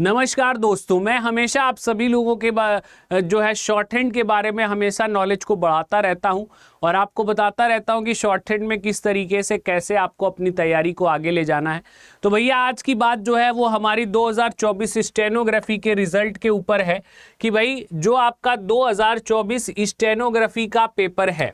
नमस्कार दोस्तों, मैं हमेशा आप सभी लोगों के जो है शॉर्ट हैंड के बारे में हमेशा नॉलेज को बढ़ाता रहता हूं और आपको बताता रहता हूं कि शॉर्ट हैंड में किस तरीके से कैसे आपको अपनी तैयारी को आगे ले जाना है। तो भैया आज की बात जो है वो हमारी 2024 स्टेनोग्राफी के रिजल्ट के ऊपर है कि भाई जो आपका 2024 स्टेनोग्राफी का पेपर है,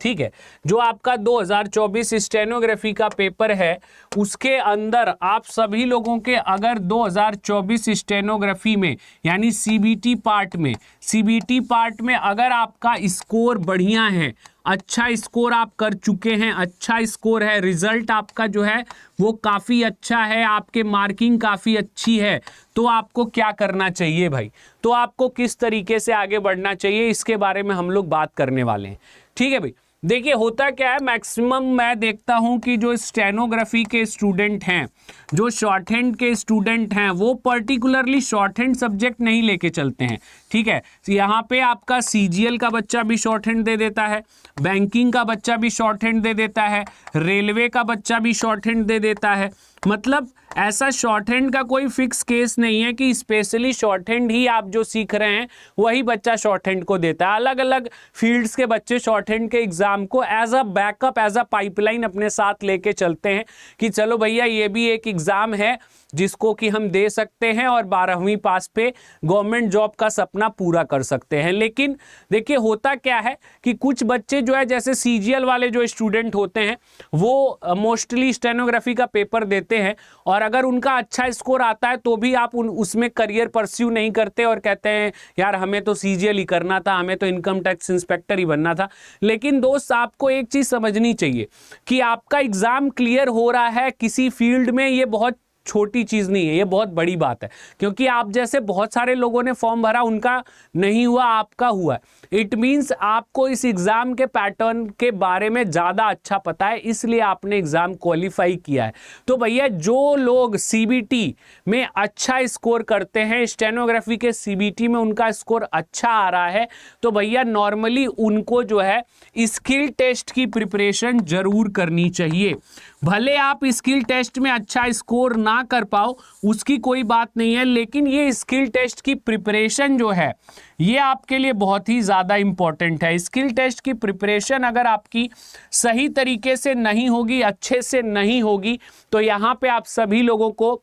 ठीक है, जो आपका 2024 स्टेनोग्राफी का पेपर है उसके अंदर आप सभी लोगों के अगर 2024 स्टेनोग्राफी में यानी सीबीटी पार्ट में अगर आपका स्कोर बढ़िया है, अच्छा स्कोर आप कर चुके हैं, अच्छा स्कोर है, रिजल्ट आपका जो है वो काफ़ी अच्छा है, आपके मार्किंग काफ़ी अच्छी है, तो आपको क्या करना चाहिए भाई, तो आपको किस तरीके से आगे बढ़ना चाहिए इसके बारे में हम लोग बात करने वाले हैं। ठीक है भाई, देखिए होता क्या है, मैक्सिमम मैं देखता हूं कि जो स्टेनोग्राफी के स्टूडेंट हैं, जो शॉर्ट हैंड के स्टूडेंट हैं, वो पर्टिकुलरली शॉर्ट हैंड सब्जेक्ट नहीं लेके चलते हैं। ठीक है, यहाँ पे आपका सीजीएल का बच्चा भी शॉर्ट हैंड दे देता है, बैंकिंग का बच्चा भी शॉर्ट हैंड दे देता है, रेलवे का बच्चा भी शॉर्ट हैंड दे देता है। मतलब ऐसा शॉर्ट हैंड का कोई फिक्स केस नहीं है कि स्पेशली शॉर्ट हैंड ही आप जो सीख रहे हैं वही बच्चा शॉर्ट हैंड को देता है। अलग अलग फील्ड्स के बच्चे शॉर्ट हैंड के एग्जाम को as a backup, as a pipeline अपने साथ लेके चलते हैं कि चलो भैया ये भी एक एग्जाम है जिसको कि हम दे सकते हैं और 12वीं पास पे गवर्नमेंट जॉब का सपना पूरा कर सकते हैं। लेकिन देखिए होता क्या है कि कुछ बच्चे जो है जैसे सीजीएल वाले जो स्टूडेंट होते हैं वो मोस्टली स्टेनोग्राफी का पेपर देते हैं और अगर उनका अच्छा स्कोर आता है तो भी आप उसमें करियर परस्यू नहीं करते और कहते हैं यार हमें तो सीजीएल ही करना था, हमें तो इनकम टैक्स इंस्पेक्टर ही बनना था। लेकिन दोस्त आपको एक चीज़ समझनी चाहिए कि आपका एग्ज़ाम क्लियर हो रहा है किसी फील्ड में, ये बहुत छोटी चीज़ नहीं है, ये बहुत बड़ी बात है, क्योंकि आप जैसे बहुत सारे लोगों ने फॉर्म भरा, उनका नहीं हुआ, आपका हुआ। इट मीन्स आपको इस एग्ज़ाम के पैटर्न के बारे में ज़्यादा अच्छा पता है, इसलिए आपने एग्ज़ाम क्वालिफाई किया है। तो भैया जो लोग सीबीटी में अच्छा स्कोर करते हैं, स्टेनोग्राफी के सीबीटी में उनका स्कोर अच्छा आ रहा है, तो भैया नॉर्मली उनको जो है स्किल टेस्ट की प्रिपरेशन जरूर करनी चाहिए। भले आप स्किल टेस्ट में अच्छा स्कोर ना कर पाओ उसकी कोई बात नहीं है, लेकिन ये स्किल टेस्ट की प्रिपरेशन जो है ये आपके लिए बहुत ही ज़्यादा इम्पॉर्टेंट है। स्किल टेस्ट की प्रिपरेशन अगर आपकी सही तरीके से नहीं होगी, अच्छे से नहीं होगी, तो यहाँ पे आप सभी लोगों को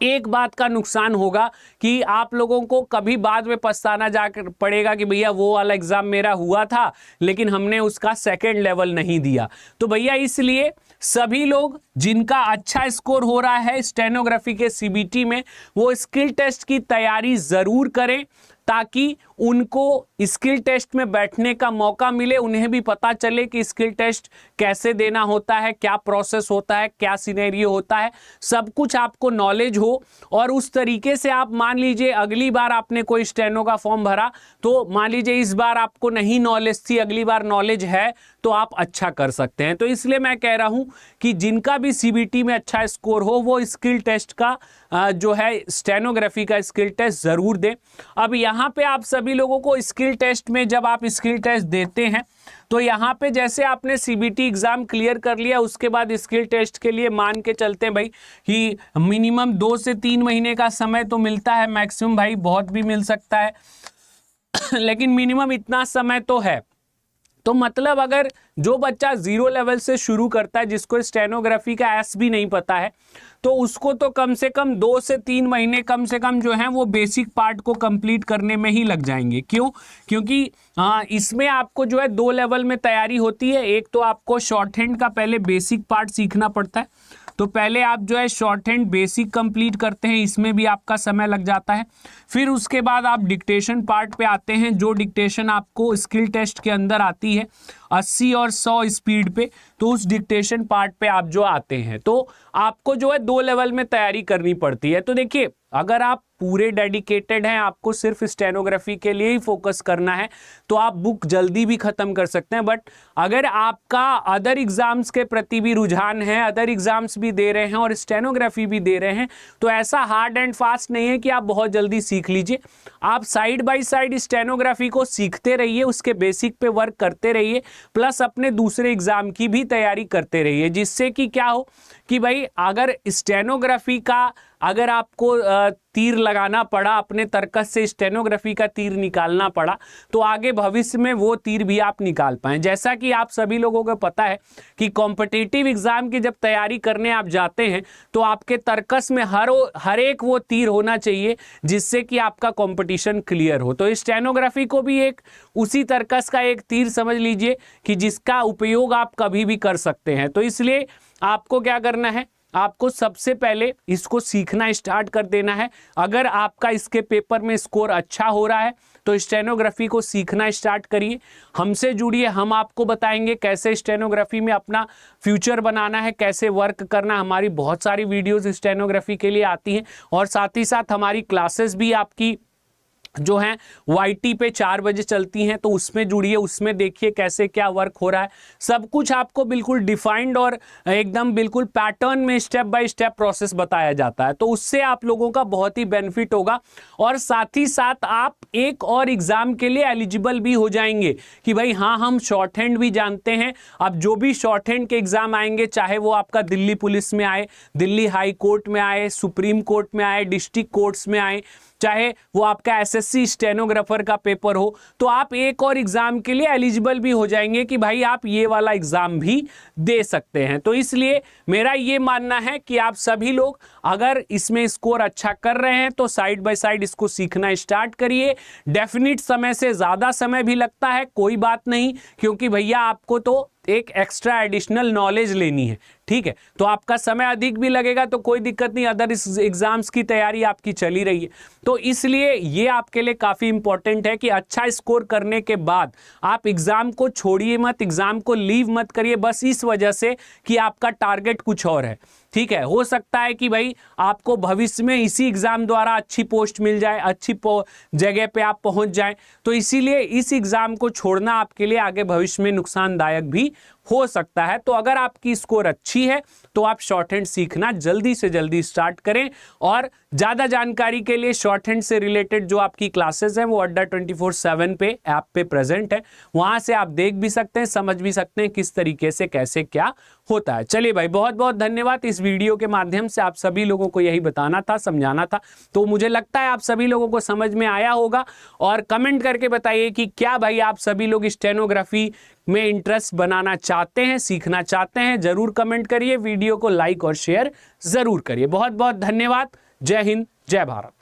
एक बात का नुकसान होगा कि आप लोगों को कभी बाद में पछताना जाकर पड़ेगा कि भैया वो वाला एग्ज़ाम मेरा हुआ था लेकिन हमने उसका सेकंड लेवल नहीं दिया। तो भैया इसलिए सभी लोग जिनका अच्छा स्कोर हो रहा है स्टेनोग्राफी के सीबीटी में वो स्किल टेस्ट की तैयारी ज़रूर करें ताकि उनको स्किल टेस्ट में बैठने का मौका मिले, उन्हें भी पता चले कि स्किल टेस्ट कैसे देना होता है, क्या प्रोसेस होता है, क्या सिनेरियो होता है, सब कुछ आपको नॉलेज हो। और उस तरीके से आप मान लीजिए अगली बार आपने कोई स्टेनो का फॉर्म भरा तो मान लीजिए इस बार आपको नहीं नॉलेज थी, अगली बार नॉलेज है तो आप अच्छा कर सकते हैं। तो इसलिए मैं कह रहा हूं कि जिनका भी सीबीटी में अच्छा स्कोर हो वो स्किल टेस्ट का जो है स्टेनोग्राफी का स्किल टेस्ट ज़रूर दें। अब यहाँ पे आप सभी लोगों को स्किल टेस्ट में जब आप स्किल टेस्ट देते हैं तो यहाँ पे जैसे आपने सीबीटी एग्ज़ाम क्लियर कर लिया उसके बाद स्किल टेस्ट के लिए मान के चलते हैं भाई कि मिनिमम 2 से 3 महीने का समय तो मिलता है, मैक्सिमम भाई बहुत भी मिल सकता है लेकिन मिनिमम इतना समय तो है। तो मतलब अगर जो बच्चा 0 लेवल से शुरू करता है, जिसको स्टेनोग्राफी का एस भी नहीं पता है, तो उसको तो कम से कम 2 से 3 महीने कम से कम जो है वो बेसिक पार्ट को कंप्लीट करने में ही लग जाएंगे। क्यों? क्योंकि इसमें आपको जो है 2 लेवल में तैयारी होती है। एक तो आपको शॉर्ट हैंड का पहले बेसिक पार्ट सीखना पड़ता है, तो पहले आप जो है शॉर्ट हैंड बेसिक कंप्लीट करते हैं, इसमें भी आपका समय लग जाता है। फिर उसके बाद आप डिक्टेशन पार्ट पे आते हैं, जो डिक्टेशन आपको स्किल टेस्ट के अंदर आती है 80 और 100 स्पीड पे, तो उस डिक्टेशन पार्ट पे आप जो आते हैं तो आपको जो है 2 लेवल में तैयारी करनी पड़ती है। तो देखिए अगर आप पूरे डेडिकेटेड हैं, आपको सिर्फ स्टेनोग्राफी के लिए ही फोकस करना है, तो आप बुक जल्दी भी ख़त्म कर सकते हैं। बट अगर आपका अदर एग्ज़ाम्स के प्रति भी रुझान है, अदर एग्ज़ाम्स भी दे रहे हैं और स्टेनोग्राफी भी दे रहे हैं, तो ऐसा हार्ड एंड फास्ट नहीं है कि आप बहुत जल्दी सीख लीजिए। आप साइड बाय साइड स्टेनोग्राफी को सीखते रहिए, उसके बेसिक पे वर्क करते रहिए, प्लस अपने दूसरे एग्ज़ाम की भी तैयारी करते रहिए, जिससे कि क्या हो कि भाई अगर स्टेनोग्राफी का अगर आपको तीर लगाना पड़ा, अपने तर्कस से स्टेनोग्राफी का तीर निकालना पड़ा, तो आगे भविष्य में वो तीर भी आप निकाल पाएं। जैसा कि आप सभी लोगों को पता है कि कॉम्पिटिटिव एग्जाम की जब तैयारी करने आप जाते हैं तो आपके तर्कस में हर एक वो तीर होना चाहिए जिससे कि आपका कंपटीशन क्लियर हो। तो स्टेनोग्राफी को भी एक उसी तर्कस का एक तीर समझ लीजिए कि जिसका उपयोग आप कभी भी कर सकते हैं। तो इसलिए आपको क्या करना है, आपको सबसे पहले इसको सीखना स्टार्ट कर देना है। अगर आपका इसके पेपर में स्कोर अच्छा हो रहा है तो स्टेनोग्राफी को सीखना स्टार्ट करिए, हमसे जुड़िए, हम आपको बताएंगे कैसे स्टेनोग्राफी में अपना फ्यूचर बनाना है, कैसे वर्क करना। हमारी बहुत सारी वीडियोस स्टेनोग्राफी के लिए आती हैं और साथ ही साथ हमारी क्लासेस भी आपकी जो हैं YT पे 4 बजे चलती हैं, तो उसमें जुड़िए, उसमें देखिए कैसे क्या वर्क हो रहा है। सब कुछ आपको बिल्कुल डिफाइंड और एकदम बिल्कुल पैटर्न में स्टेप बाय स्टेप प्रोसेस बताया जाता है, तो उससे आप लोगों का बहुत ही बेनिफिट होगा। और साथ ही साथ आप एक और एग्जाम के लिए एलिजिबल भी हो जाएंगे कि भाई हाँ, हम शॉर्ट हैंड भी जानते हैं। अब जो भी शॉर्ट हैंड के एग्जाम आएंगे, चाहे वो आपका दिल्ली पुलिस में आए, दिल्ली हाई कोर्ट में आए, सुप्रीम कोर्ट में आए, डिस्ट्रिक्ट कोर्ट्स में आए, चाहे वो आपका SSC स्टेनोग्राफर का पेपर हो, तो आप एक और एग्जाम के लिए एलिजिबल भी हो जाएंगे कि भाई आप ये वाला एग्जाम भी दे सकते हैं। तो इसलिए मेरा ये मानना है कि आप सभी लोग अगर इसमें स्कोर अच्छा कर रहे हैं तो साइड बाय साइड इसको सीखना स्टार्ट करिए। डेफिनिट समय से ज्यादा समय भी लगता है, कोई बात नहीं, क्योंकि भैया आपको तो एक एक्स्ट्रा एडिशनल नॉलेज लेनी है, ठीक है। तो आपका समय अधिक भी लगेगा तो कोई दिक्कत नहीं, अदर एग्जाम्स की तैयारी आपकी चली रही है। तो इसलिए ये आपके लिए काफ़ी इंपॉर्टेंट है कि अच्छा स्कोर करने के बाद आप एग्ज़ाम को छोड़िए मत, एग्ज़ाम को लीव मत करिए बस इस वजह से कि आपका टारगेट कुछ और है, ठीक है। हो सकता है कि भाई आपको भविष्य में इसी एग्ज़ाम द्वारा अच्छी पोस्ट मिल जाए, अच्छी जगह पे आप पहुंच जाएं, तो इसीलिए इस एग्ज़ाम को छोड़ना आपके लिए आगे भविष्य में नुकसानदायक भी हो सकता है। तो अगर आपकी स्कोर अच्छी है तो आप शॉर्ट हैंड सीखना जल्दी से जल्दी स्टार्ट करें। और ज़्यादा जानकारी के लिए शॉर्ट हैंड से रिलेटेड जो आपकी क्लासेस हैं वो अड्डा 24/7 पे ऐप पे प्रेजेंट है, वहां से आप देख भी सकते हैं, समझ भी सकते हैं किस तरीके से कैसे क्या होता है। चलिए भाई, बहुत बहुत धन्यवाद। इस वीडियो के माध्यम से आप सभी लोगों को यही बताना था, समझाना था, तो मुझे लगता है आप सभी लोगों को समझ में आया होगा। और कमेंट करके बताइए कि क्या भाई आप सभी लोग स्टेनोग्राफी में इंटरेस्ट बनाना चाहते हैं, सीखना चाहते हैं, जरूर कमेंट करिए, वीडियो को लाइक और शेयर जरूर करिए। बहुत बहुत धन्यवाद। जय हिंद, जय भारत।